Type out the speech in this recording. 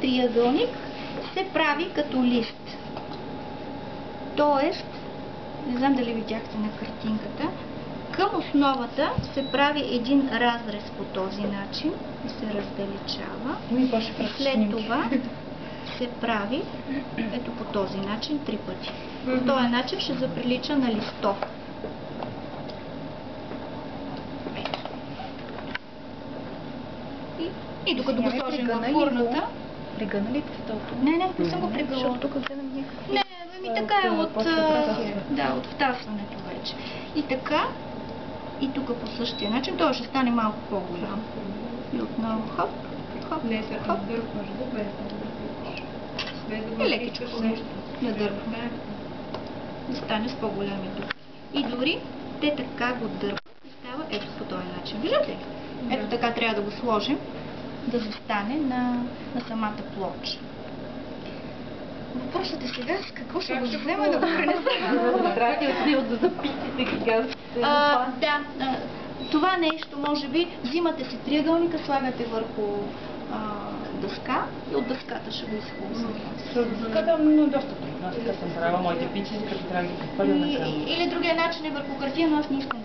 триъгълник се прави като лист. Тоест, не знам дали видяхте на картинката, към основата се прави един разрез по този начин и се раздалечава. И след това се прави ето по този начин 3 пъти. По този начин ще заприлича на листовка. И докато го сложим в фурната... Пригъна ли тестото? Не съм го пригъла. Защото тук гледам някакви... Не, така е от втасването вече. И така, и тук по същия начин, той ще стане малко по-голям. И отново хоп, хоп, хоп. И лекичко надърпваме. Да стане с по-голями дупки. И дори те така го дърпат и става ето по този начин. Виждате ли? Ето така трябва да го сложим, да застане на самата плоча. Въпросът е сега с какво ще го взема да го пренесем. Трябва да запитите гигантските. Да, това нещо може би, взимате си триъгълника, слагате върху дъска и от дъската ще го изхлуснете. С дъската, но доста трудно. Аз така съм правила моите пици, като трябва да ги препаля на кръвно. Или другия начин е върху хартия, но аз не искам